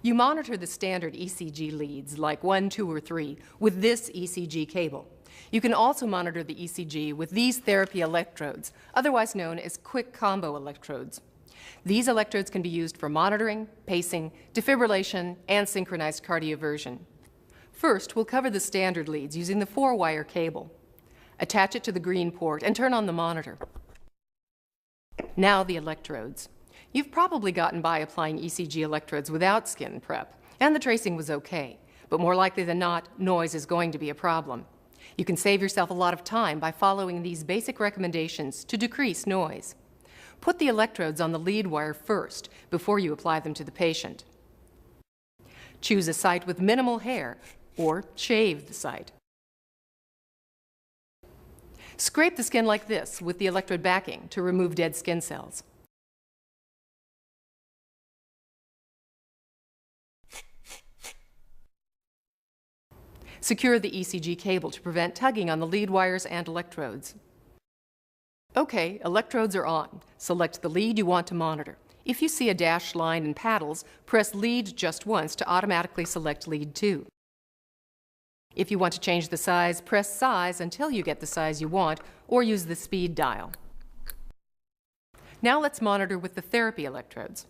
You monitor the standard ECG leads, like 1, 2, or 3, with this ECG cable. You can also monitor the ECG with these therapy electrodes, otherwise known as quick combo electrodes. These electrodes can be used for monitoring, pacing, defibrillation, and synchronized cardioversion. First, we'll cover the standard leads using the 4-wire cable. Attach it to the green port and turn on the monitor. Now the electrodes. You've probably gotten by applying ECG electrodes without skin prep, and the tracing was okay, but more likely than not, noise is going to be a problem. You can save yourself a lot of time by following these basic recommendations to decrease noise. Put the electrodes on the lead wire first before you apply them to the patient. Choose a site with minimal hair, or shave the site. Scrape the skin like this with the electrode backing to remove dead skin cells. Secure the ECG cable to prevent tugging on the lead wires and electrodes. Okay, electrodes are on. Select the lead you want to monitor. If you see a dashed line and paddles, press lead just once to automatically select lead 2. If you want to change the size, press size until you get the size you want, or use the speed dial. Now let's monitor with the therapy electrodes.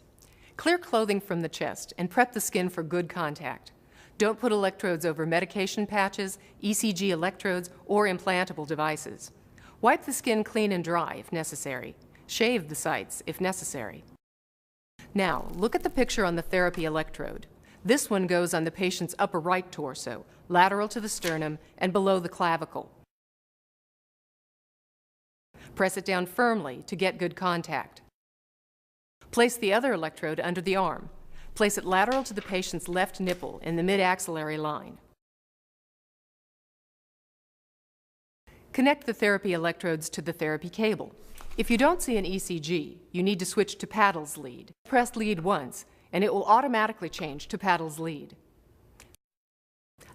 Clear clothing from the chest and prep the skin for good contact. Don't put electrodes over medication patches, ECG electrodes, or implantable devices. Wipe the skin clean and dry if necessary. Shave the sites if necessary. Now, look at the picture on the therapy electrode. This one goes on the patient's upper right torso, lateral to the sternum and below the clavicle. Press it down firmly to get good contact. Place the other electrode under the arm. Place it lateral to the patient's left nipple in the mid-axillary line. Connect the therapy electrodes to the therapy cable. If you don't see an ECG, you need to switch to paddles lead. Press lead once, and it will automatically change to paddles lead.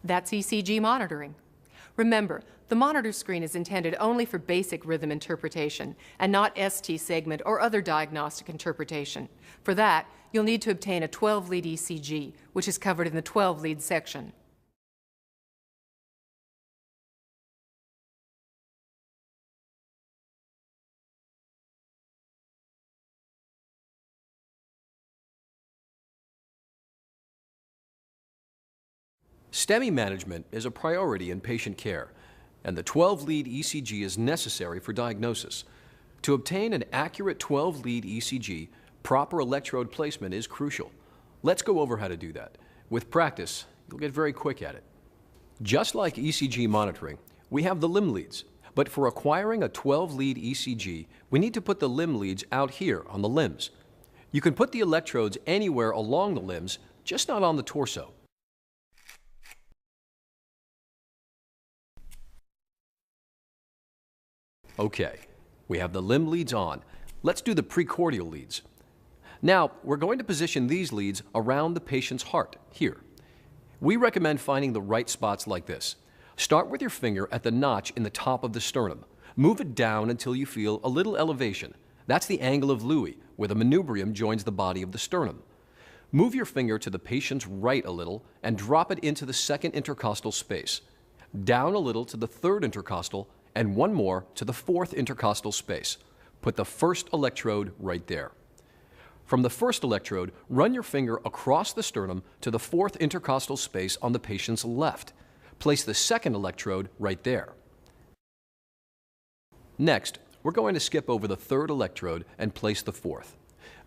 That's ECG monitoring. Remember, the monitor screen is intended only for basic rhythm interpretation and not ST segment or other diagnostic interpretation. For that, you'll need to obtain a 12-lead ECG, which is covered in the 12-lead section. STEMI management is a priority in patient care, and the 12-lead ECG is necessary for diagnosis. To obtain an accurate 12-lead ECG, proper electrode placement is crucial. Let's go over how to do that. With practice, you'll get very quick at it. Just like ECG monitoring, we have the limb leads, but for acquiring a 12-lead ECG, we need to put the limb leads out here on the limbs. You can put the electrodes anywhere along the limbs, just not on the torso. Okay, we have the limb leads on. Let's do the precordial leads. Now, we're going to position these leads around the patient's heart, here. We recommend finding the right spots like this. Start with your finger at the notch in the top of the sternum. Move it down until you feel a little elevation. That's the angle of Louis, where the manubrium joins the body of the sternum. Move your finger to the patient's right a little and drop it into the second intercostal space. Down a little to the third intercostal and one more to the fourth intercostal space. Put the first electrode right there. From the first electrode, run your finger across the sternum to the fourth intercostal space on the patient's left. Place the second electrode right there. Next, we're going to skip over the third electrode and place the fourth.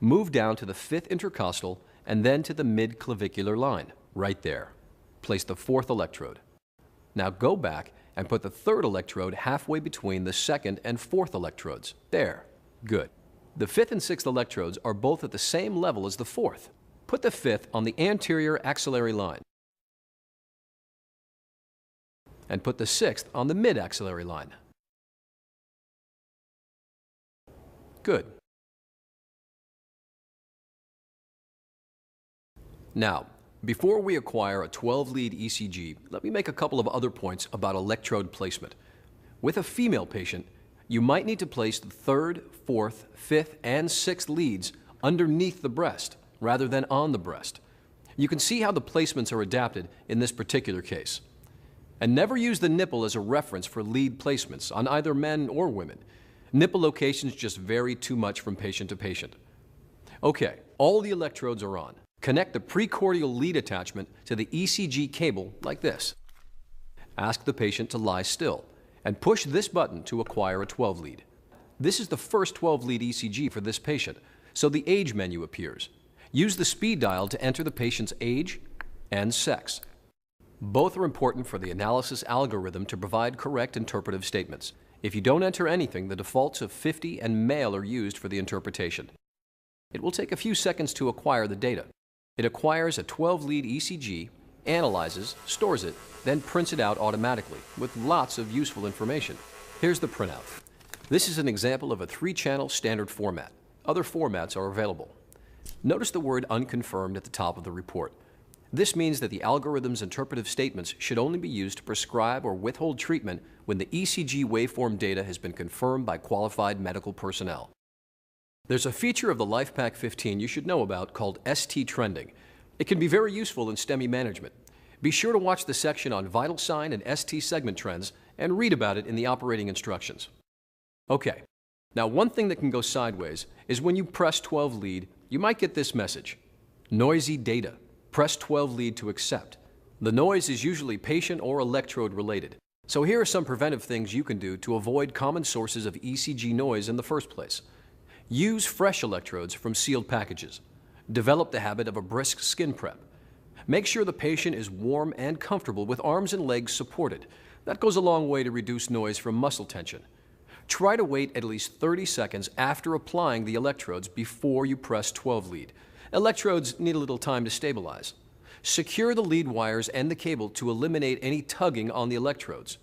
Move down to the fifth intercostal and then to the mid-clavicular line, right there. Place the fourth electrode. Now go back and put the third electrode halfway between the second and fourth electrodes. There. Good. The fifth and sixth electrodes are both at the same level as the fourth. Put the fifth on the anterior axillary line. And put the sixth on the mid-axillary line. Good. Now, before we acquire a 12-lead ECG, let me make a couple of other points about electrode placement. With a female patient, you might need to place the third, fourth, fifth, and sixth leads underneath the breast rather than on the breast. You can see how the placements are adapted in this particular case. And never use the nipple as a reference for lead placements on either men or women. Nipple locations just vary too much from patient to patient. Okay, all the electrodes are on. Connect the precordial lead attachment to the ECG cable like this. Ask the patient to lie still and push this button to acquire a 12 lead. This is the first 12 lead ECG for this patient, so the age menu appears. Use the speed dial to enter the patient's age and sex. Both are important for the analysis algorithm to provide correct interpretive statements. If you don't enter anything, the defaults of 50 and male are used for the interpretation. It will take a few seconds to acquire the data. It acquires a 12-lead ECG, analyzes, stores it, then prints it out automatically with lots of useful information. Here's the printout. This is an example of a 3-channel standard format. Other formats are available. Notice the word unconfirmed at the top of the report. This means that the algorithm's interpretive statements should only be used to prescribe or withhold treatment when the ECG waveform data has been confirmed by qualified medical personnel. There's a feature of the LifePak 15 you should know about called ST trending. It can be very useful in STEMI management. Be sure to watch the section on vital sign and ST segment trends and read about it in the operating instructions. Okay, now one thing that can go sideways is when you press 12 lead, you might get this message: noisy data. Press 12 lead to accept. The noise is usually patient or electrode related. So here are some preventive things you can do to avoid common sources of ECG noise in the first place. Use fresh electrodes from sealed packages. Develop the habit of a brisk skin prep. Make sure the patient is warm and comfortable with arms and legs supported. That goes a long way to reduce noise from muscle tension. Try to wait at least 30 seconds after applying the electrodes before you press 12 lead. Electrodes need a little time to stabilize. Secure the lead wires and the cable to eliminate any tugging on the electrodes.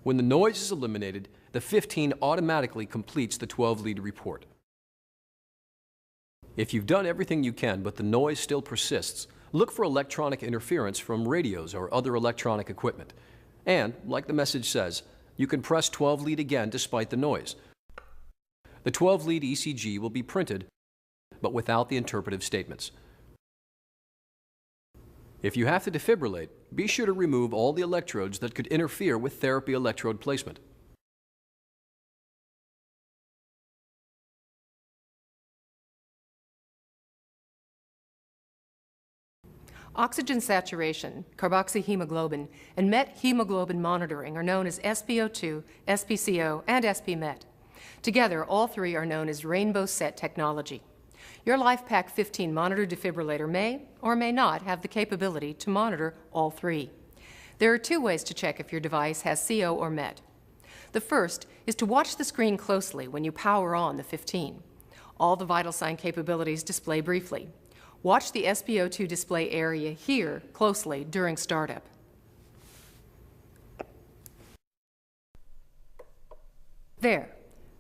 When the noise is eliminated, the 15 automatically completes the 12 lead report. If you've done everything you can but the noise still persists, look for electronic interference from radios or other electronic equipment. And, like the message says, you can press 12 lead again despite the noise. The 12 lead ECG will be printed but without the interpretive statements. If you have to defibrillate, be sure to remove all the electrodes that could interfere with therapy electrode placement. Oxygen saturation, carboxyhemoglobin, and methemoglobin monitoring are known as SpO2, SpCO, and SpMet. Together, all three are known as Rainbow SET technology. Your LifePak 15 monitor defibrillator may or may not have the capability to monitor all three. There are two ways to check if your device has CO or MET. The first is to watch the screen closely when you power on the 15. All the vital sign capabilities display briefly. Watch the SpO2 display area here closely during startup. There.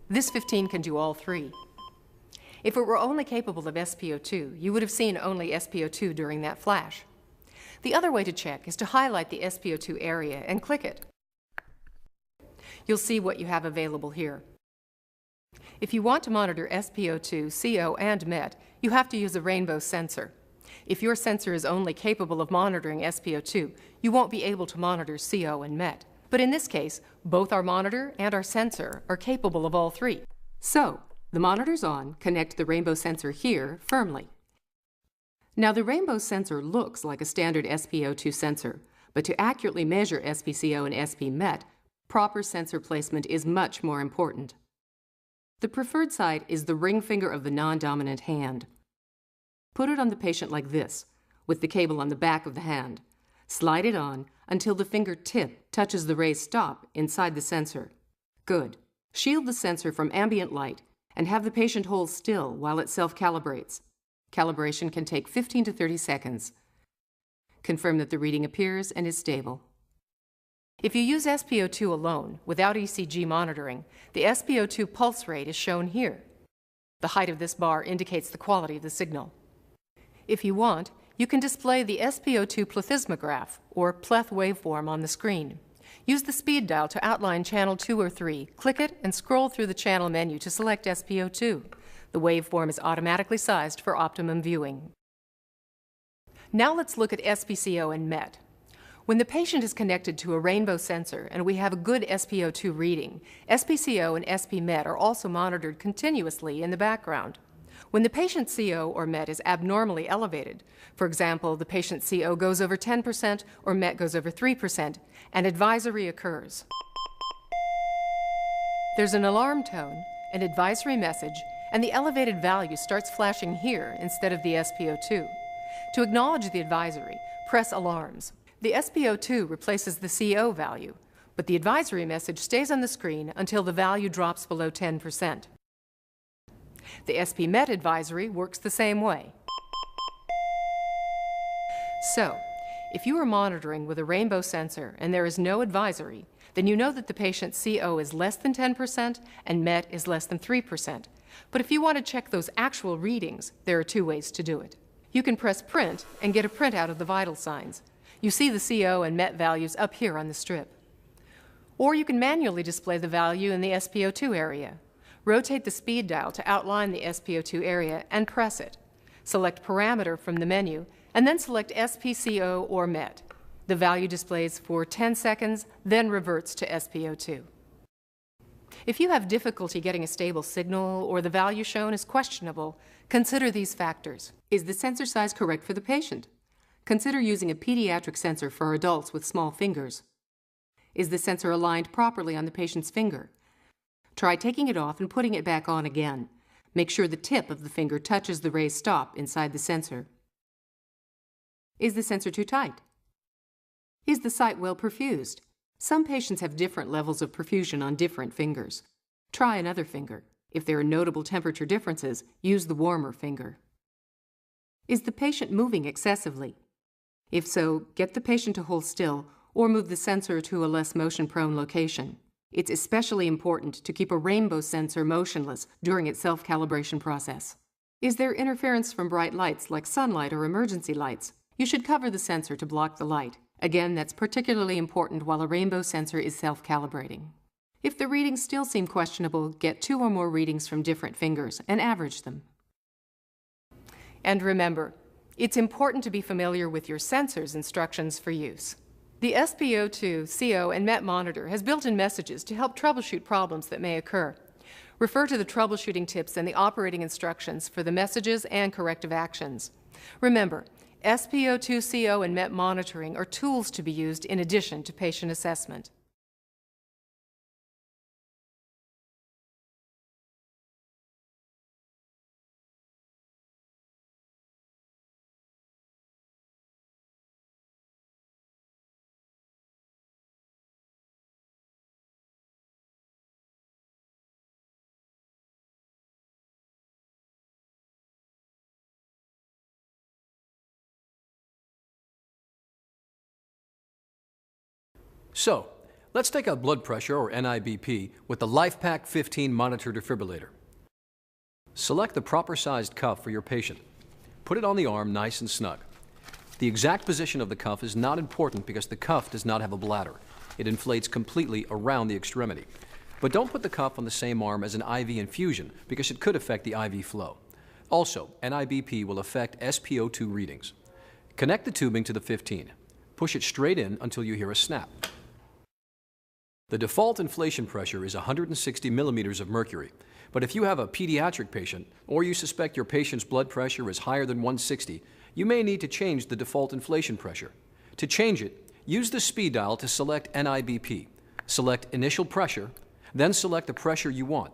This 15 can do all three. If it were only capable of SpO2, you would have seen only SpO2 during that flash. The other way to check is to highlight the SpO2 area and click it. You'll see what you have available here. If you want to monitor SpO2, CO, and MET, you have to use a Rainbow sensor. If your sensor is only capable of monitoring SpO2, you won't be able to monitor CO and MET. But in this case, both our monitor and our sensor are capable of all three. So, the monitor's on, connect the Rainbow sensor here firmly. Now the Rainbow sensor looks like a standard SpO2 sensor, but to accurately measure SpCO and SpMet, proper sensor placement is much more important. The preferred site is the ring finger of the non-dominant hand. Put it on the patient like this, with the cable on the back of the hand. Slide it on until the finger tip touches the raised stop inside the sensor. Good. Shield the sensor from ambient light and have the patient hold still while it self-calibrates. Calibration can take 15 to 30 seconds. Confirm that the reading appears and is stable. If you use SpO2 alone, without ECG monitoring, the SpO2 pulse rate is shown here. The height of this bar indicates the quality of the signal. If you want, you can display the SpO2 plethysmograph, or pleth waveform, on the screen. Use the speed dial to outline channel 2 or 3. Click it and scroll through the channel menu to select SpO2. The waveform is automatically sized for optimum viewing. Now let's look at SpCO and MET. When the patient is connected to a rainbow sensor and we have a good SpO2 reading, SpCO and SpMet are also monitored continuously in the background. When the patient's CO or MET is abnormally elevated, for example, the patient's CO goes over 10% or MET goes over 3%, an advisory occurs. There's an alarm tone, an advisory message, and the elevated value starts flashing here instead of the SpO2. To acknowledge the advisory, press alarms. The SpO2 replaces the CO value, but the advisory message stays on the screen until the value drops below 10%. The SpMet advisory works the same way. So, if you are monitoring with a rainbow sensor and there is no advisory, then you know that the patient's CO is less than 10% and MET is less than 3%. But if you want to check those actual readings, there are two ways to do it. You can press print and get a printout of the vital signs. You see the CO and MET values up here on the strip. Or you can manually display the value in the SpO2 area. Rotate the speed dial to outline the SpO2 area and press it. Select Parameter from the menu and then select SpCO or MET. The value displays for 10 seconds, then reverts to SpO2. If you have difficulty getting a stable signal or the value shown is questionable, consider these factors. Is the sensor size correct for the patient? Consider using a pediatric sensor for adults with small fingers. Is the sensor aligned properly on the patient's finger? Try taking it off and putting it back on again. Make sure the tip of the finger touches the raised stop inside the sensor. Is the sensor too tight? Is the site well perfused? Some patients have different levels of perfusion on different fingers. Try another finger. If there are notable temperature differences, use the warmer finger. Is the patient moving excessively? If so, get the patient to hold still or move the sensor to a less motion-prone location. It's especially important to keep a rainbow sensor motionless during its self-calibration process. Is there interference from bright lights like sunlight or emergency lights? You should cover the sensor to block the light. Again, that's particularly important while a rainbow sensor is self-calibrating. If the readings still seem questionable, get 2 or more readings from different fingers and average them. And remember, it's important to be familiar with your sensor's instructions for use. The SpO2, CO, and MET monitor has built-in messages to help troubleshoot problems that may occur. Refer to the troubleshooting tips and the operating instructions for the messages and corrective actions. Remember, SpO2, CO, and MET monitoring are tools to be used in addition to patient assessment. So, let's take a blood pressure, or NIBP, with the LifePak 15 monitor defibrillator. Select the proper sized cuff for your patient. Put it on the arm nice and snug. The exact position of the cuff is not important because the cuff does not have a bladder. It inflates completely around the extremity. But don't put the cuff on the same arm as an IV infusion because it could affect the IV flow. Also, NIBP will affect SpO2 readings. Connect the tubing to the 15. Push it straight in until you hear a snap. The default inflation pressure is 160 millimeters of mercury, but if you have a pediatric patient or you suspect your patient's blood pressure is higher than 160, you may need to change the default inflation pressure. To change it, use the speed dial to select NIBP. Select Initial Pressure, then select the pressure you want.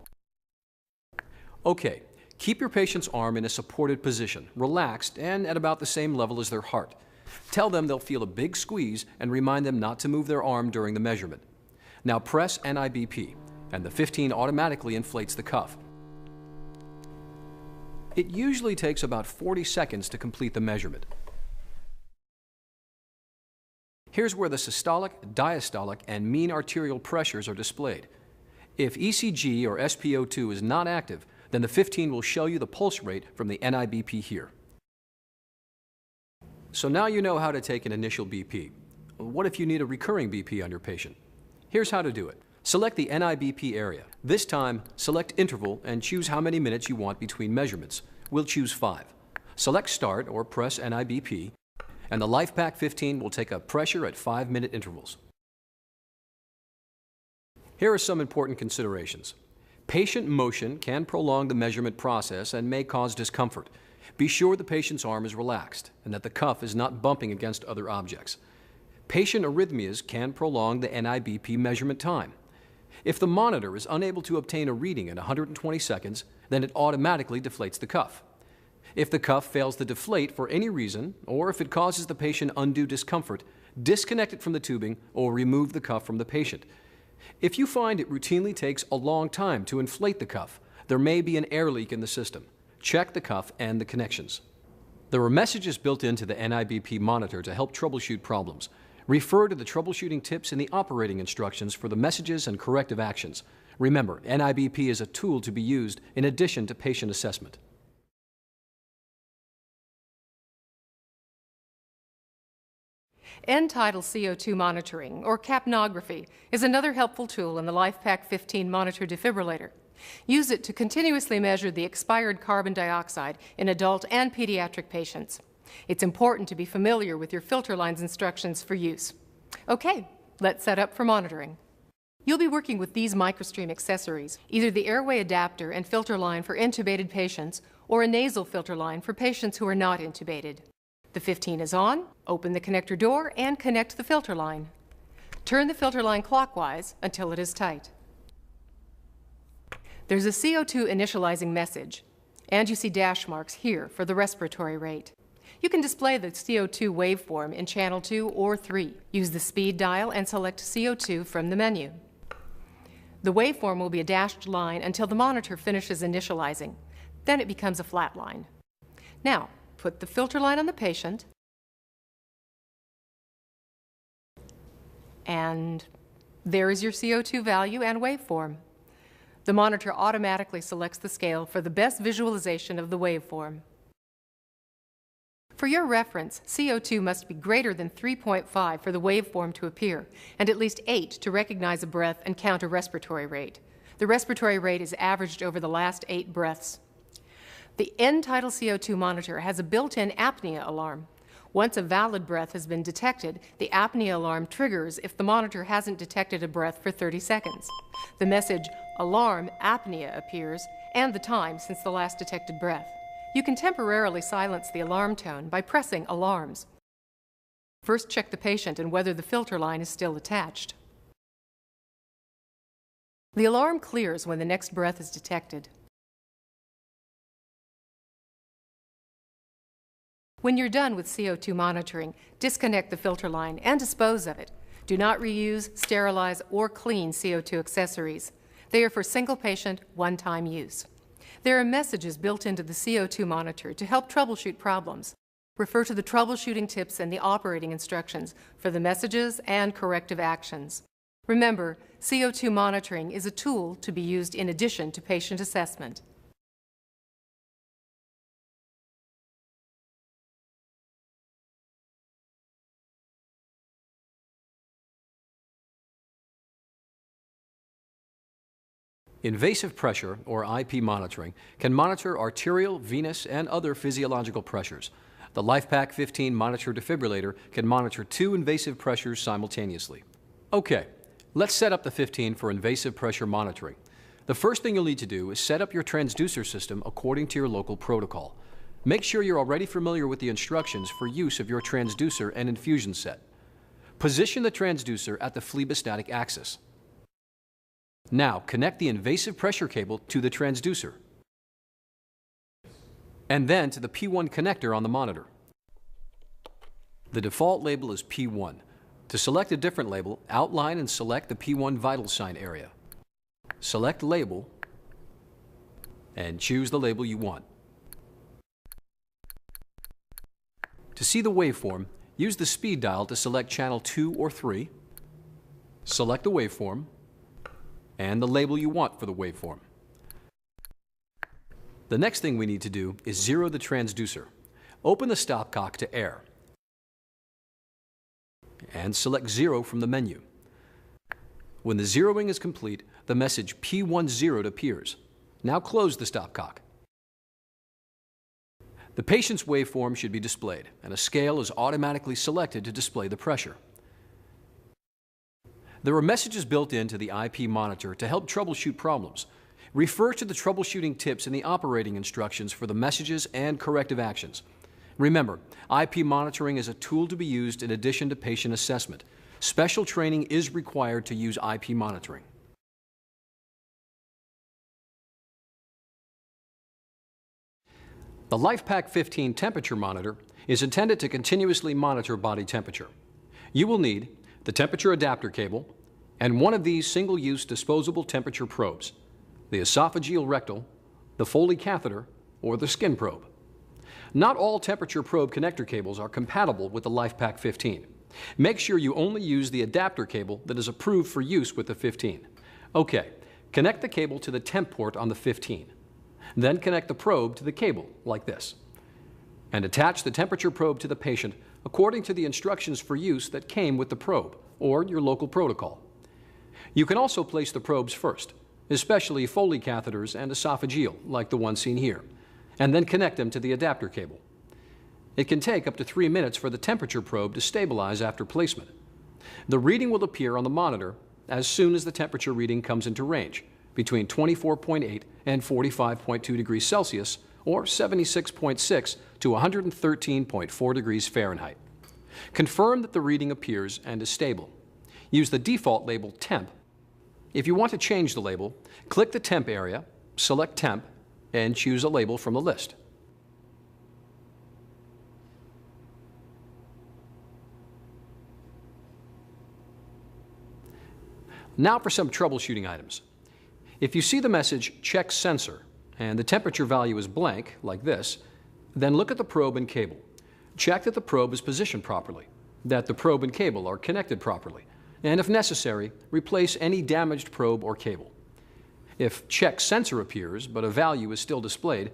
Okay, keep your patient's arm in a supported position, relaxed, and at about the same level as their heart. Tell them they'll feel a big squeeze and remind them not to move their arm during the measurement. Now press NIBP, and the 15 automatically inflates the cuff. It usually takes about 40 seconds to complete the measurement. Here's where the systolic, diastolic, and mean arterial pressures are displayed. If ECG or SpO2 is not active, then the 15 will show you the pulse rate from the NIBP here. So now you know how to take an initial BP. What if you need a recurring BP on your patient? Here's how to do it. Select the NIBP area. This time, select interval and choose how many minutes you want between measurements. We'll choose 5. Select Start or press NIBP, and the LifePak 15 will take a pressure at 5-minute intervals. Here are some important considerations. Patient motion can prolong the measurement process and may cause discomfort. Be sure the patient's arm is relaxed and that the cuff is not bumping against other objects. Patient arrhythmias can prolong the NIBP measurement time. If the monitor is unable to obtain a reading in 120 seconds, then it automatically deflates the cuff. If the cuff fails to deflate for any reason, or if it causes the patient undue discomfort, disconnect it from the tubing or remove the cuff from the patient. If you find it routinely takes a long time to inflate the cuff, there may be an air leak in the system. Check the cuff and the connections. There are messages built into the NIBP monitor to help troubleshoot problems. Refer to the troubleshooting tips in the operating instructions for the messages and corrective actions. Remember, NIBP is a tool to be used in addition to patient assessment. End-tidal CO2 monitoring, or capnography, is another helpful tool in the LifePak 15 monitor defibrillator. Use it to continuously measure the expired carbon dioxide in adult and pediatric patients. It's important to be familiar with your filter line's instructions for use. Okay, let's set up for monitoring. You'll be working with these MicroStream accessories, either the airway adapter and filter line for intubated patients or a nasal filter line for patients who are not intubated. The 15 is on, open the connector door and connect the filter line. Turn the filter line clockwise until it is tight. There's a CO2 initializing message, and you see dash marks here for the respiratory rate. You can display the CO2 waveform in channel 2 or 3. Use the speed dial and select CO2 from the menu. The waveform will be a dashed line until the monitor finishes initializing. Then it becomes a flat line. Now, put the filter line on the patient, and there is your CO2 value and waveform. The monitor automatically selects the scale for the best visualization of the waveform. For your reference, CO2 must be greater than 3.5 for the waveform to appear, and at least 8 to recognize a breath and count a respiratory rate. The respiratory rate is averaged over the last 8 breaths. The end-tidal CO2 monitor has a built-in apnea alarm. Once a valid breath has been detected, the apnea alarm triggers if the monitor hasn't detected a breath for 30 seconds. The message, "Alarm Apnea," appears, and the time since the last detected breath. You can temporarily silence the alarm tone by pressing Alarms. First, check the patient and whether the filter line is still attached. The alarm clears when the next breath is detected. When you're done with CO2 monitoring, disconnect the filter line and dispose of it. Do not reuse, sterilize, or clean CO2 accessories. They are for single-patient, one-time use. There are messages built into the CO2 monitor to help troubleshoot problems. Refer to the troubleshooting tips and the operating instructions for the messages and corrective actions. Remember, CO2 monitoring is a tool to be used in addition to patient assessment. Invasive pressure, or IP monitoring, can monitor arterial, venous, and other physiological pressures. The LifePak 15 monitor defibrillator can monitor 2 invasive pressures simultaneously. Okay, let's set up the 15 for invasive pressure monitoring. The first thing you'll need to do is set up your transducer system according to your local protocol. Make sure you're already familiar with the instructions for use of your transducer and infusion set. Position the transducer at the phlebostatic axis. Now, connect the invasive pressure cable to the transducer, and then to the P1 connector on the monitor. The default label is P1. To select a different label, outline and select the P1 vital sign area. Select Label, and choose the label you want. To see the waveform, use the speed dial to select channel 2 or 3, select the waveform, and the label you want for the waveform. The next thing we need to do is zero the transducer. Open the stopcock to air and select 0 from the menu. When the zeroing is complete, the message P10 appears. Now close the stopcock. The patient's waveform should be displayed, and a scale is automatically selected to display the pressure. There are messages built into the IP monitor to help troubleshoot problems. Refer to the troubleshooting tips in the operating instructions for the messages and corrective actions. Remember, IP monitoring is a tool to be used in addition to patient assessment. Special training is required to use IP monitoring. The LifePak 15 temperature monitor is intended to continuously monitor body temperature. You will need the temperature adapter cable and one of these single-use disposable temperature probes, the esophageal rectal, the Foley catheter, or the skin probe. Not all temperature probe connector cables are compatible with the LifePak 15. Make sure you only use the adapter cable that is approved for use with the 15. Okay, connect the cable to the temp port on the 15. Then connect the probe to the cable, like this. And attach the temperature probe to the patient according to the instructions for use that came with the probe, or your local protocol. You can also place the probes first, especially Foley catheters and esophageal, like the one seen here, and then connect them to the adapter cable. It can take up to 3 minutes for the temperature probe to stabilize after placement. The reading will appear on the monitor as soon as the temperature reading comes into range, between 24.8 and 45.2 degrees Celsius, or 76.6 to 113.4 degrees Fahrenheit. Confirm that the reading appears and is stable. Use the default label Temp. If you want to change the label, click the Temp area, select Temp, and choose a label from the list. Now for some troubleshooting items. If you see the message Check Sensor and the temperature value is blank, like this, then look at the probe and cable. Check that the probe is positioned properly, that the probe and cable are connected properly, and if necessary, replace any damaged probe or cable. If Check Sensor appears but a value is still displayed,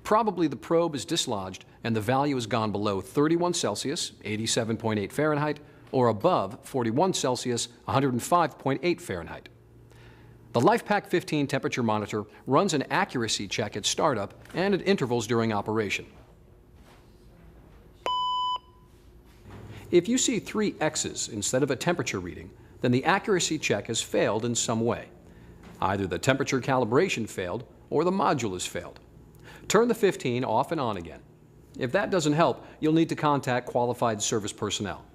probably the probe is dislodged and the value has gone below 31 Celsius, 87.8 Fahrenheit, or above 41 Celsius, 105.8 Fahrenheit. The LifePak 15 temperature monitor runs an accuracy check at startup and at intervals during operation. If you see 3 X's instead of a temperature reading, then the accuracy check has failed in some way. Either the temperature calibration failed or the module has failed. Turn the 15 off and on again. If that doesn't help, you'll need to contact qualified service personnel.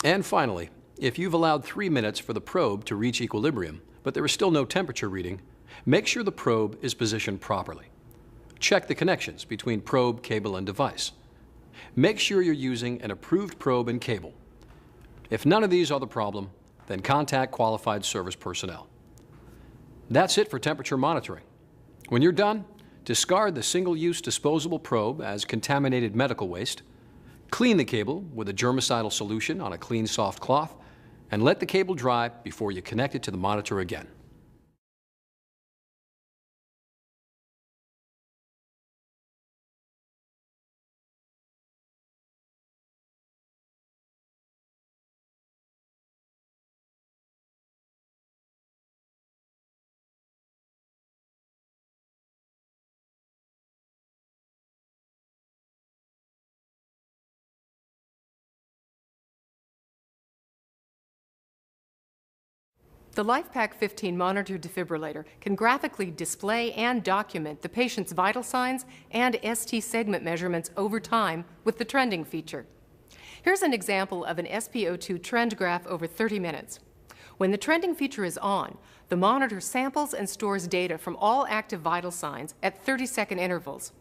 And finally, if you've allowed 3 minutes for the probe to reach equilibrium, but there is still no temperature reading, make sure the probe is positioned properly. Check the connections between probe, cable, and device. Make sure you're using an approved probe and cable. If none of these are the problem, then contact qualified service personnel. That's it for temperature monitoring. When you're done, discard the single-use disposable probe as contaminated medical waste, clean the cable with a germicidal solution on a clean, soft cloth, and let the cable dry before you connect it to the monitor again. The LifePak 15 monitor defibrillator can graphically display and document the patient's vital signs and ST segment measurements over time with the trending feature. Here's an example of an SpO2 trend graph over 30 minutes. When the trending feature is on, the monitor samples and stores data from all active vital signs at 30-second intervals.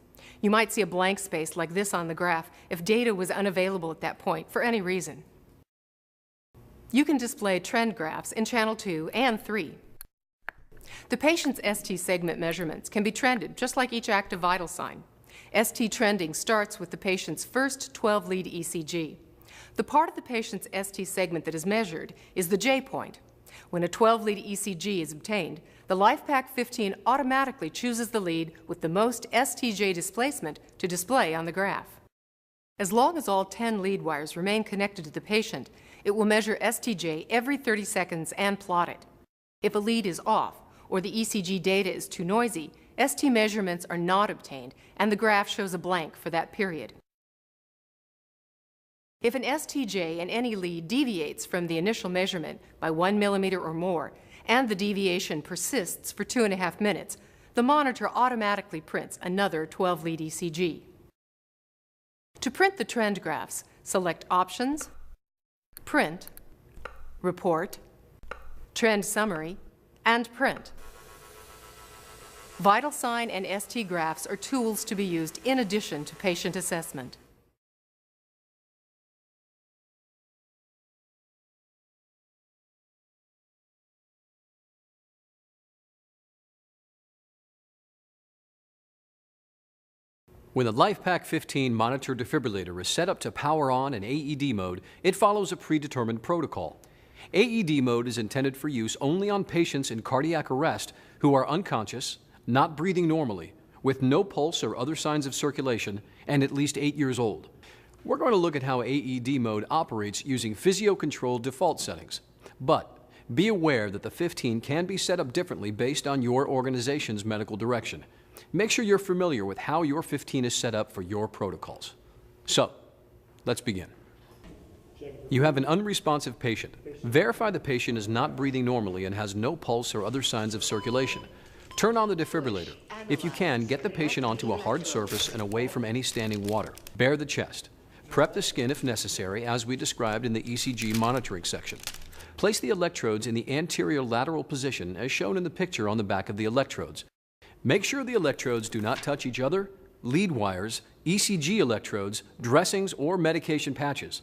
You might see a blank space like this on the graph if data was unavailable at that point for any reason. You can display trend graphs in Channel 2 and 3. The patient's ST segment measurements can be trended just like each active vital sign. ST trending starts with the patient's first 12-lead ECG. The part of the patient's ST segment that is measured is the J point. When a 12-lead ECG is obtained, the LifePak 15 automatically chooses the lead with the most STJ displacement to display on the graph. As long as all 10 lead wires remain connected to the patient, it will measure STJ every 30 seconds and plot it. If a lead is off or the ECG data is too noisy, ST measurements are not obtained, and the graph shows a blank for that period. If an STJ in any lead deviates from the initial measurement by 1 millimeter or more, and the deviation persists for 2.5 minutes, the monitor automatically prints another 12-lead ECG. To print the trend graphs, select Options, Print, Report, Trend Summary, and Print. Vital sign and ST graphs are tools to be used in addition to patient assessment. When the LifePak 15 monitor defibrillator is set up to power on in AED mode, it follows a predetermined protocol. AED mode is intended for use only on patients in cardiac arrest who are unconscious, not breathing normally, with no pulse or other signs of circulation, and at least 8 years old. We're going to look at how AED mode operates using physio-controlled default settings. But be aware that the 15 can be set up differently based on your organization's medical direction. Make sure you're familiar with how your 15 is set up for your protocols. So, let's begin. You have an unresponsive patient. Verify the patient is not breathing normally and has no pulse or other signs of circulation. Turn on the defibrillator. If you can, get the patient onto a hard surface and away from any standing water. Bare the chest. Prep the skin if necessary, as we described in the ECG monitoring section. Place the electrodes in the anterior lateral position as shown in the picture on the back of the electrodes. Make sure the electrodes do not touch each other, lead wires, ECG electrodes, dressings, or medication patches.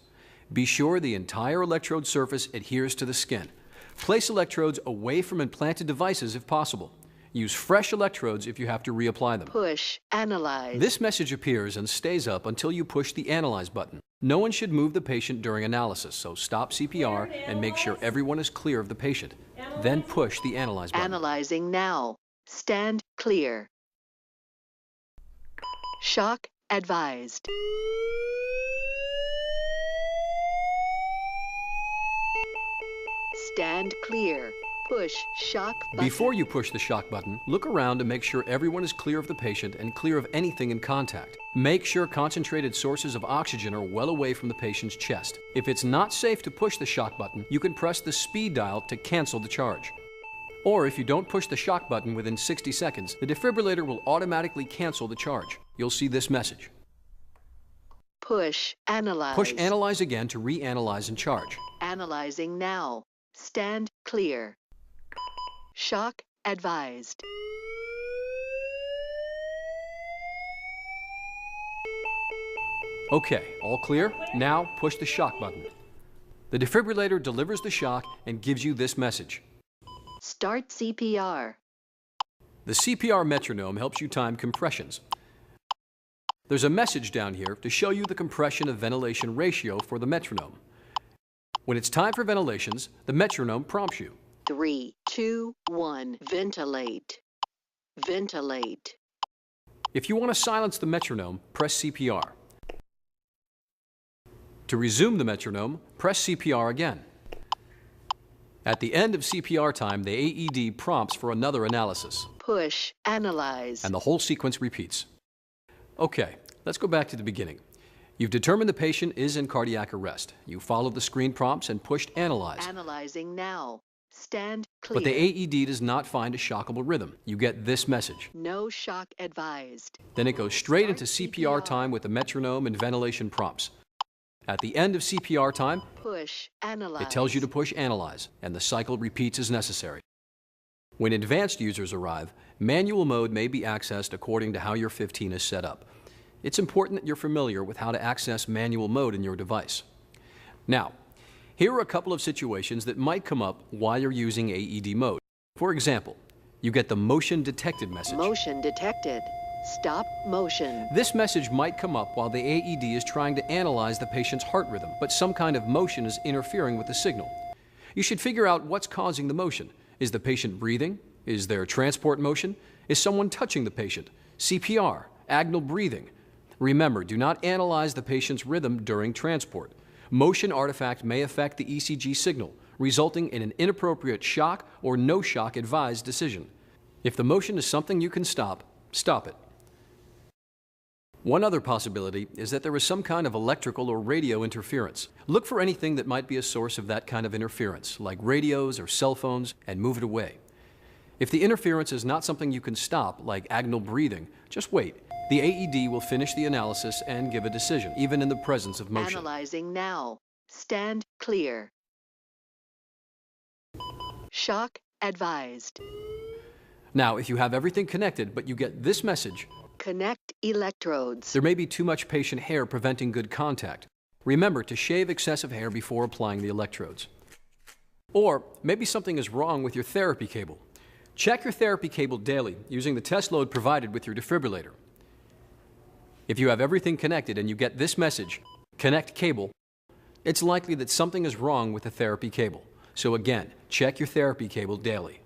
Be sure the entire electrode surface adheres to the skin. Place electrodes away from implanted devices if possible. Use fresh electrodes if you have to reapply them. Push Analyze. This message appears and stays up until you push the Analyze button. No one should move the patient during analysis, so stop CPR and make sure everyone is clear of the patient. Then push the Analyze button. Analyzing now. Stand clear. Shock advised. Stand clear. Push shock button. Before you push the shock button, look around to make sure everyone is clear of the patient and clear of anything in contact. Make sure concentrated sources of oxygen are well away from the patient's chest. If it's not safe to push the shock button, you can press the speed dial to cancel the charge. Or if you don't push the shock button within 60 seconds, the defibrillator will automatically cancel the charge. You'll see this message. Push Analyze. Push Analyze again to reanalyze and charge. Analyzing now. Stand clear. Shock advised. Okay, all clear? Now push the shock button. The defibrillator delivers the shock and gives you this message. Start CPR. The CPR metronome helps you time compressions. There's a message down here to show you the compression to ventilation ratio for the metronome. When it's time for ventilations, the metronome prompts you. 3, 2, 1. Ventilate. Ventilate. If you want to silence the metronome, press CPR. To resume the metronome, press CPR again. At the end of CPR time, the AED prompts for another analysis. Push Analyze. And the whole sequence repeats. Okay, let's go back to the beginning. You've determined the patient is in cardiac arrest. You followed the screen prompts and pushed Analyze. Analyzing now. Stand clear. But the AED does not find a shockable rhythm. You get this message. No shock advised. Then it goes straight into CPR time with the metronome and ventilation prompts. At the end of CPR time, Push Analyze. it tells you to push Analyze, and the cycle repeats as necessary. When advanced users arrive, manual mode may be accessed according to how your 15 is set up. It's important that you're familiar with how to access manual mode in your device. Now, here are a couple of situations that might come up while you're using AED mode. For example, you get the motion detected message. Motion detected. Stop motion. This message might come up while the AED is trying to analyze the patient's heart rhythm, but some kind of motion is interfering with the signal. You should figure out what's causing the motion. Is the patient breathing? Is there transport motion? Is someone touching the patient? CPR, agonal breathing. Remember, do not analyze the patient's rhythm during transport. Motion artifact may affect the ECG signal, resulting in an inappropriate shock or no shock advised decision. If the motion is something you can stop, stop it. One other possibility is that there is some kind of electrical or radio interference. Look for anything that might be a source of that kind of interference, like radios or cell phones, and move it away. If the interference is not something you can stop, like agonal breathing, just wait. The AED will finish the analysis and give a decision, even in the presence of motion. Analyzing now. Stand clear. Shock advised. Now, if you have everything connected, but you get this message, Connect electrodes. there may be too much patient hair preventing good contact. Remember to shave excessive hair before applying the electrodes. Or maybe something is wrong with your therapy cable. Check your therapy cable daily using the test load provided with your defibrillator. If you have everything connected and you get this message, connect cable, it's likely that something is wrong with the therapy cable. So again, check your therapy cable daily.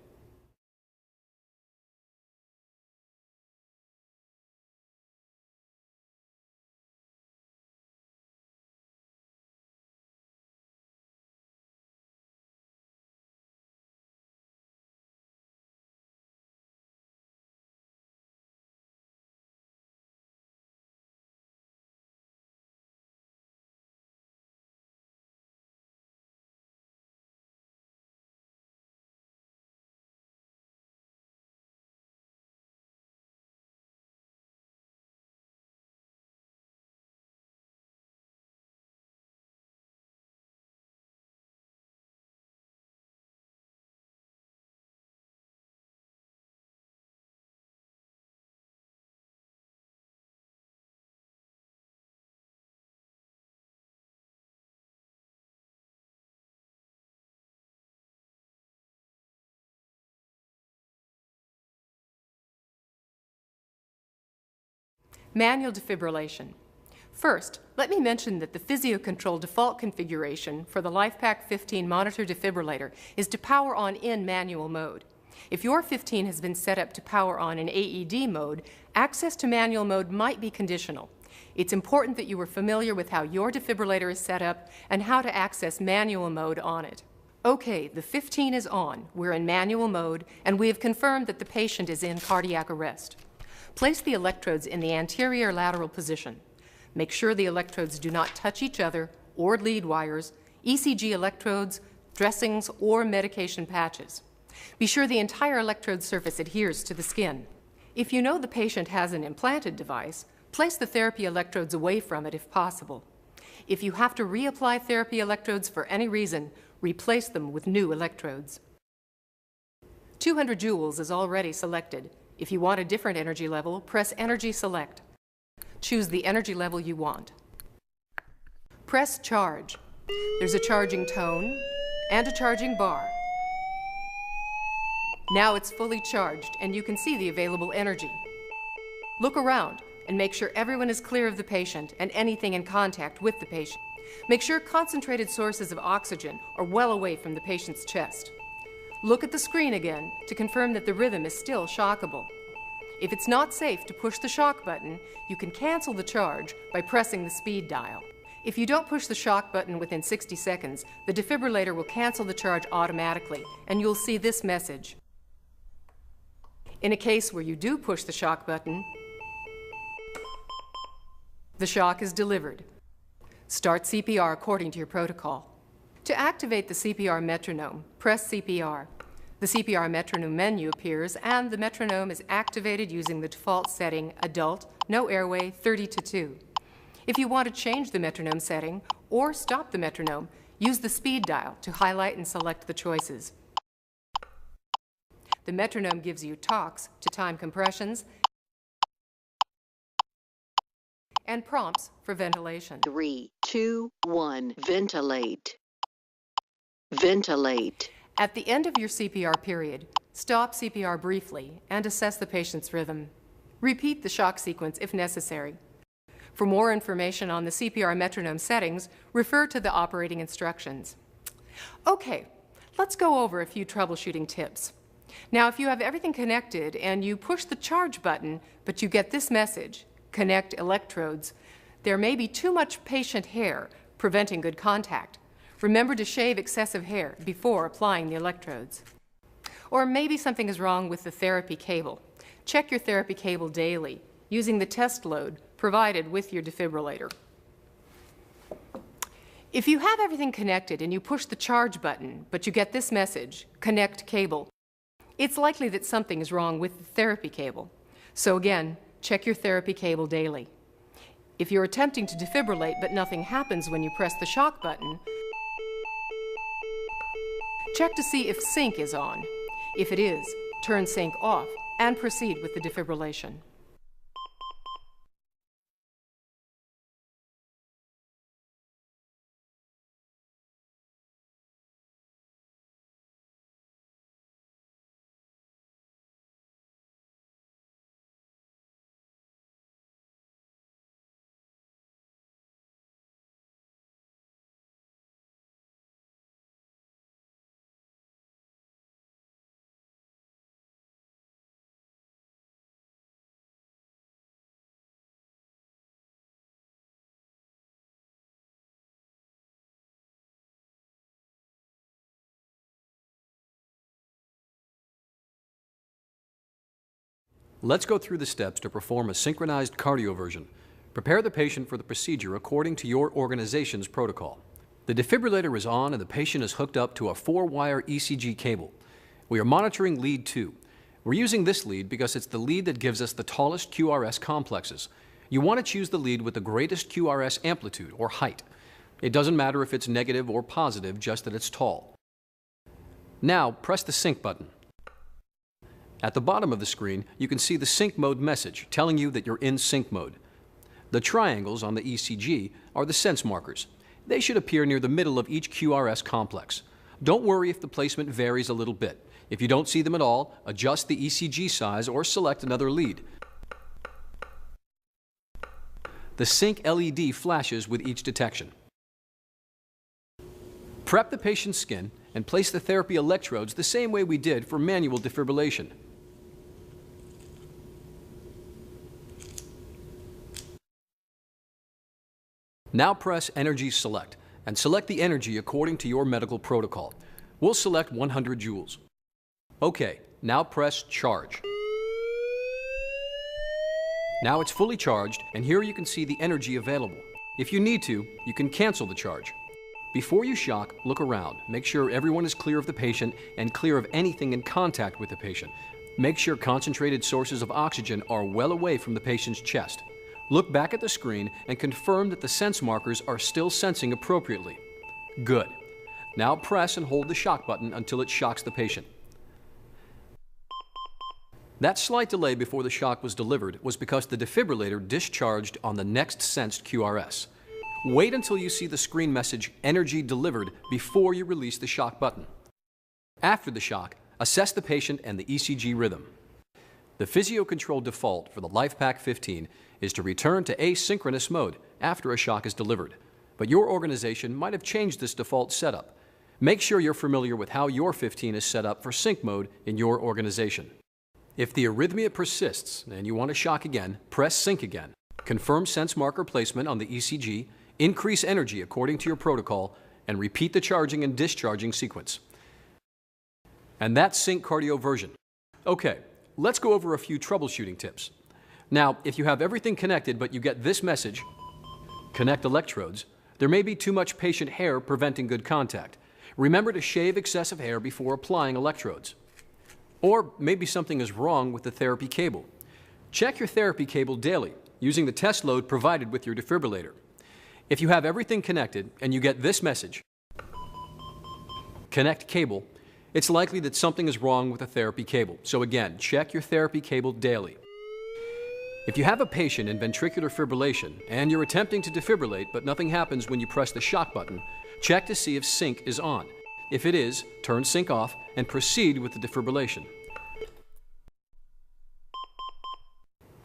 Manual defibrillation. First, let me mention that the Physio-Control default configuration for the LifePak 15 monitor defibrillator is to power on in manual mode. If your 15 has been set up to power on in AED mode, access to manual mode might be conditional. It's important that you are familiar with how your defibrillator is set up and how to access manual mode on it. Okay, the 15 is on, we're in manual mode, and we have confirmed that the patient is in cardiac arrest. Place the electrodes in the anterior lateral position. Make sure the electrodes do not touch each other or lead wires, ECG electrodes, dressings, or medication patches. Be sure the entire electrode surface adheres to the skin. If you know the patient has an implanted device, place the therapy electrodes away from it if possible. If you have to reapply therapy electrodes for any reason, replace them with new electrodes. 200 joules is already selected. If you want a different energy level, press Energy Select. Choose the energy level you want. Press Charge. There's a charging tone and a charging bar. Now it's fully charged and you can see the available energy. Look around and make sure everyone is clear of the patient and anything in contact with the patient. Make sure concentrated sources of oxygen are well away from the patient's chest. Look at the screen again to confirm that the rhythm is still shockable. If it's not safe to push the shock button, you can cancel the charge by pressing the speed dial. If you don't push the shock button within 60 seconds, the defibrillator will cancel the charge automatically, and you'll see this message. In a case where you do push the shock button, the shock is delivered. Start CPR according to your protocol. To activate the CPR metronome, press CPR. The CPR metronome menu appears and the metronome is activated using the default setting Adult, no airway, 30 to 2. If you want to change the metronome setting or stop the metronome, use the speed dial to highlight and select the choices. The metronome gives you talks to time compressions and prompts for ventilation. 3, 2, 1. Ventilate. Ventilate. At the end of your CPR period, stop CPR briefly and assess the patient's rhythm. Repeat the shock sequence if necessary. For more information on the CPR metronome settings, refer to the operating instructions. Okay, let's go over a few troubleshooting tips. Now, if you have everything connected and you push the charge button, but you get this message, connect electrodes, there may be too much patient hair preventing good contact. Remember to shave excessive hair before applying the electrodes. Or maybe something is wrong with the therapy cable. Check your therapy cable daily using the test load provided with your defibrillator. If you have everything connected and you push the charge button, but you get this message, "Connect cable," it's likely that something is wrong with the therapy cable. So again, check your therapy cable daily. If you're attempting to defibrillate but nothing happens when you press the shock button, check to see if sync is on. If it is, turn sync off and proceed with the defibrillation. Let's go through the steps to perform a synchronized cardioversion. Prepare the patient for the procedure according to your organization's protocol. The defibrillator is on and the patient is hooked up to a 4-wire ECG cable. We are monitoring lead 2. We're using this lead because it's the lead that gives us the tallest QRS complexes. You want to choose the lead with the greatest QRS amplitude or height. It doesn't matter if it's negative or positive, just that it's tall. Now press the sync button. At the bottom of the screen, you can see the sync mode message telling you that you're in sync mode. The triangles on the ECG are the sense markers. They should appear near the middle of each QRS complex. Don't worry if the placement varies a little bit. If you don't see them at all, adjust the ECG size or select another lead. The sync LED flashes with each detection. Prep the patient's skin and place the therapy electrodes the same way we did for manual defibrillation. Now press Energy Select and select the energy according to your medical protocol. We'll select 100 joules. OK, now press Charge. Now it's fully charged, and here you can see the energy available. If you need to, you can cancel the charge. Before you shock, look around. Make sure everyone is clear of the patient and clear of anything in contact with the patient. Make sure concentrated sources of oxygen are well away from the patient's chest. Look back at the screen and confirm that the sense markers are still sensing appropriately. Good. Now press and hold the shock button until it shocks the patient. That slight delay before the shock was delivered was because the defibrillator discharged on the next sensed QRS. Wait until you see the screen message Energy Delivered before you release the shock button. After the shock, assess the patient and the ECG rhythm. The physio-control default for the LifePak 15 is to return to asynchronous mode after a shock is delivered, but your organization might have changed this default setup. Make sure you're familiar with how your 15 is set up for sync mode in your organization. If the arrhythmia persists and you want to shock again, press sync again. Confirm sense marker placement on the ECG, increase energy according to your protocol, and repeat the charging and discharging sequence. And that's sync cardioversion. Okay, let's go over a few troubleshooting tips. Now, if you have everything connected but you get this message, connect electrodes, there may be too much patient hair preventing good contact. Remember to shave excessive hair before applying electrodes. Or maybe something is wrong with the therapy cable. Check your therapy cable daily using the test load provided with your defibrillator. If you have everything connected and you get this message, connect cable, it's likely that something is wrong with the therapy cable. So again, check your therapy cable daily. If you have a patient in ventricular fibrillation and you're attempting to defibrillate but nothing happens when you press the shock button, check to see if sync is on. If it is, turn sync off and proceed with the defibrillation.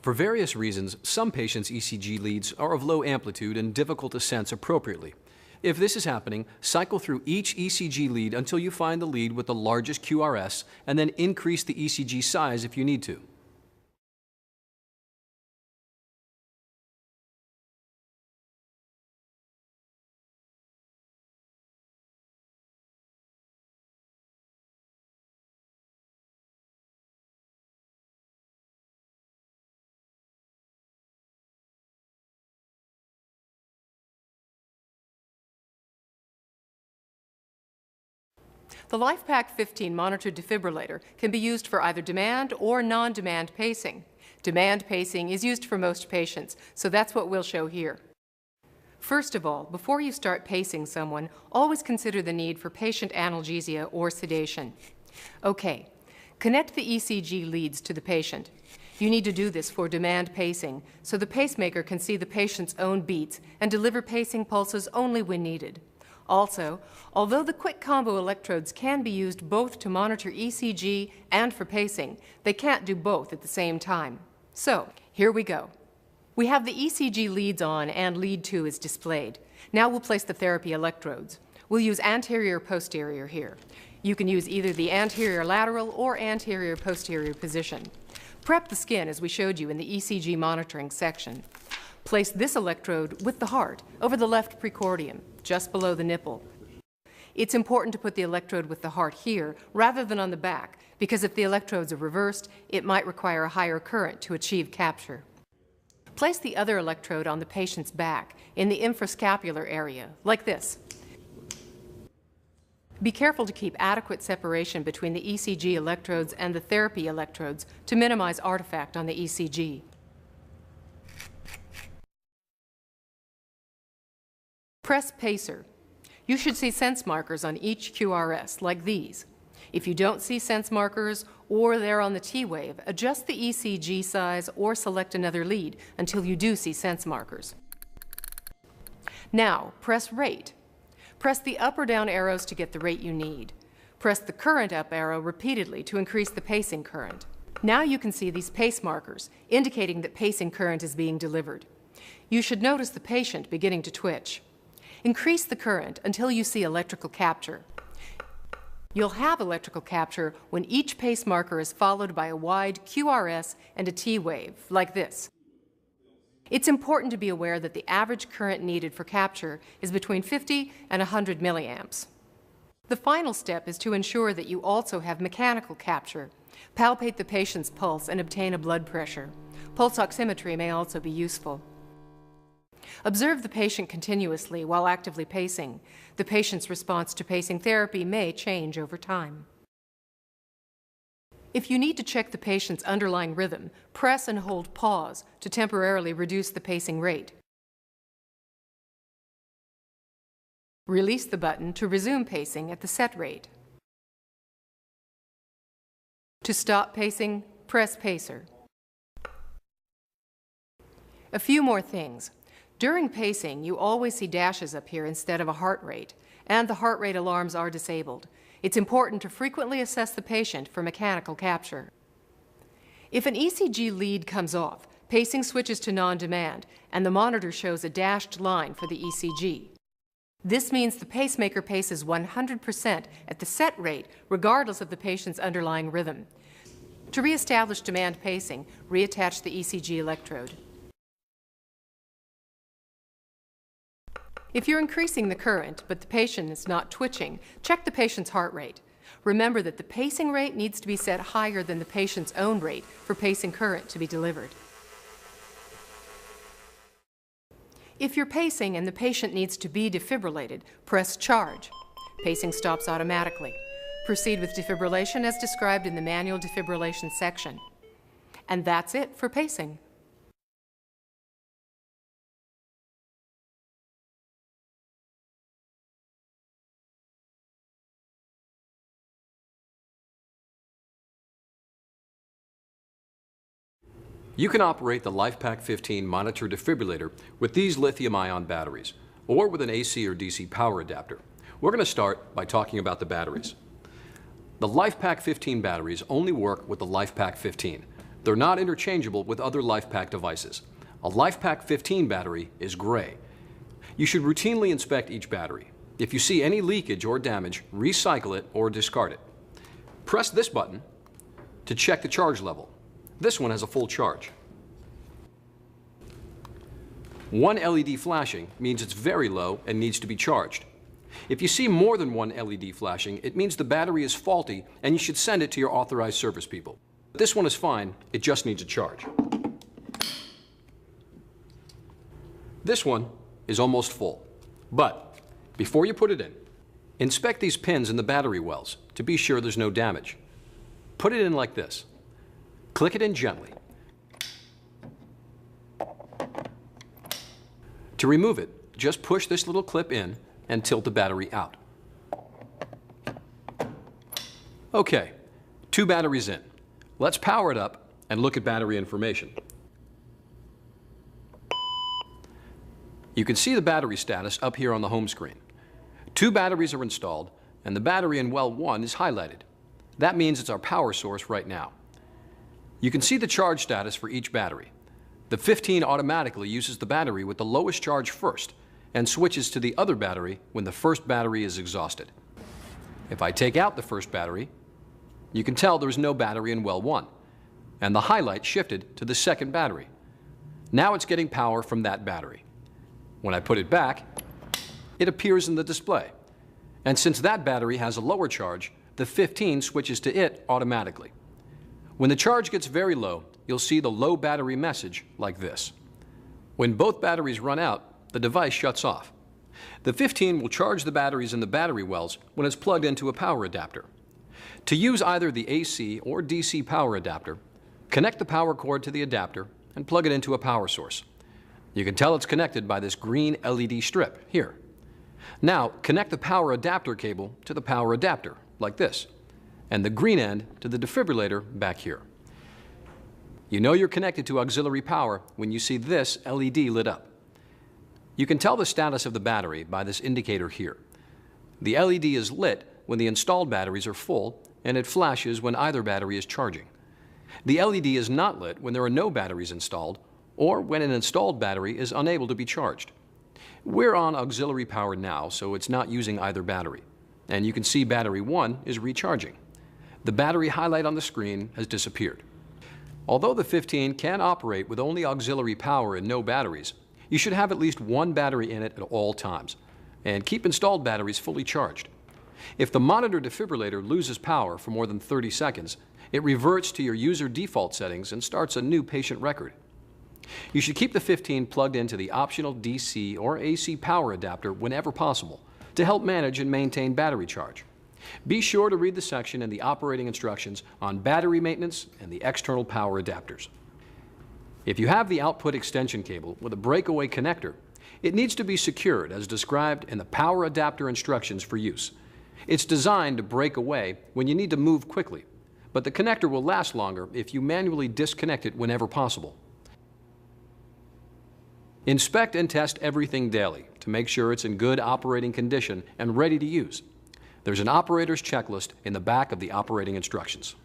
For various reasons, some patients' ECG leads are of low amplitude and difficult to sense appropriately. If this is happening, cycle through each ECG lead until you find the lead with the largest QRS and then increase the ECG size if you need to. The LifePak 15 monitor defibrillator can be used for either demand or non-demand pacing. Demand pacing is used for most patients, so that's what we'll show here. First of all, before you start pacing someone, always consider the need for patient analgesia or sedation. Okay, connect the ECG leads to the patient. You need to do this for demand pacing, so the pacemaker can see the patient's own beats and deliver pacing pulses only when needed. Also, although the quick combo electrodes can be used both to monitor ECG and for pacing, they can't do both at the same time. So, here we go. We have the ECG leads on and lead 2 is displayed. Now we'll place the therapy electrodes. We'll use anterior-posterior here. You can use either the anterior lateral or anterior posterior position. Prep the skin as we showed you in the ECG monitoring section. Place this electrode with the heart over the left precordium, just below the nipple. It's important to put the electrode with the heart here rather than on the back, because if the electrodes are reversed, it might require a higher current to achieve capture. Place the other electrode on the patient's back in the infrascapular area, like this. Be careful to keep adequate separation between the ECG electrodes and the therapy electrodes to minimize artifact on the ECG. Press pacer. You should see sense markers on each QRS, like these. If you don't see sense markers or they're on the T-wave, adjust the ECG size or select another lead until you do see sense markers. Now, press rate. Press the up or down arrows to get the rate you need. Press the current up arrow repeatedly to increase the pacing current. Now you can see these pace markers, indicating that pacing current is being delivered. You should notice the patient beginning to twitch. Increase the current until you see electrical capture. You'll have electrical capture when each pace marker is followed by a wide QRS and a T-wave, like this. It's important to be aware that the average current needed for capture is between 50 and 100 milliamps. The final step is to ensure that you also have mechanical capture. Palpate the patient's pulse and obtain a blood pressure. Pulse oximetry may also be useful. Observe the patient continuously while actively pacing. The patient's response to pacing therapy may change over time. If you need to check the patient's underlying rhythm, press and hold pause to temporarily reduce the pacing rate. Release the button to resume pacing at the set rate. To stop pacing, press pacer. A few more things. During pacing, you always see dashes up here instead of a heart rate, and the heart rate alarms are disabled. It's important to frequently assess the patient for mechanical capture. If an ECG lead comes off, pacing switches to non-demand, and the monitor shows a dashed line for the ECG. This means the pacemaker paces 100% at the set rate, regardless of the patient's underlying rhythm. To re-establish demand pacing, reattach the ECG electrode. If you're increasing the current, but the patient is not twitching, check the patient's heart rate. Remember that the pacing rate needs to be set higher than the patient's own rate for pacing current to be delivered. If you're pacing and the patient needs to be defibrillated, press charge. Pacing stops automatically. Proceed with defibrillation as described in the manual defibrillation section. And that's it for pacing. You can operate the LifePak 15 monitor defibrillator with these lithium-ion batteries, or with an AC or DC power adapter. We're going to start by talking about the batteries. The LifePak 15 batteries only work with the LifePak 15. They're not interchangeable with other LifePak devices. A LifePak 15 battery is gray. You should routinely inspect each battery. If you see any leakage or damage, recycle it or discard it. Press this button to check the charge level. This one has a full charge. One LED flashing means it's very low and needs to be charged. If you see more than one LED flashing, it means the battery is faulty and you should send it to your authorized service people. This one is fine, it just needs a charge. This one is almost full, but before you put it in, Inspect these pins in the battery wells to be sure there's no damage. Put it in like this. Click it in gently. To remove it, just push this little clip in and tilt the battery out. Okay, 2 batteries in. Let's power it up and look at battery information. You can see the battery status up here on the home screen. 2 batteries are installed, and the battery in well 1 is highlighted. That means it's our power source right now. You can see the charge status for each battery. The 15 automatically uses the battery with the lowest charge first and switches to the other battery when the first battery is exhausted. If I take out the first battery, you can tell there's no battery in well 1, and the highlight shifted to the second battery. Now it's getting power from that battery. When I put it back, it appears in the display. And since that battery has a lower charge, the 15 switches to it automatically. When the charge gets very low, you'll see the low battery message like this. When both batteries run out, the device shuts off. The 15 will charge the batteries in the battery wells when it's plugged into a power adapter. To use either the AC or DC power adapter, connect the power cord to the adapter and plug it into a power source. You can tell it's connected by this green LED strip here. Now, connect the power adapter cable to the power adapter, like this, and the green end to the defibrillator back here. You know you're connected to auxiliary power when you see this LED lit up. You can tell the status of the battery by this indicator here. The LED is lit when the installed batteries are full, and it flashes when either battery is charging. The LED is not lit when there are no batteries installed, or when an installed battery is unable to be charged. We're on auxiliary power now, so it's not using either battery. And you can see battery 1 is recharging. The battery highlight on the screen has disappeared. Although the 15 can operate with only auxiliary power and no batteries, you should have at least 1 battery in it at all times, and keep installed batteries fully charged. If the monitor defibrillator loses power for more than 30 seconds, it reverts to your user default settings and starts a new patient record. You should keep the 15 plugged into the optional DC or AC power adapter whenever possible to help manage and maintain battery charge. Be sure to read the section in the operating instructions on battery maintenance and the external power adapters. If you have the output extension cable with a breakaway connector, it needs to be secured as described in the power adapter instructions for use. It's designed to break away when you need to move quickly, but the connector will last longer if you manually disconnect it whenever possible. Inspect and test everything daily to make sure it's in good operating condition and ready to use. There's an operator's checklist in the back of the operating instructions.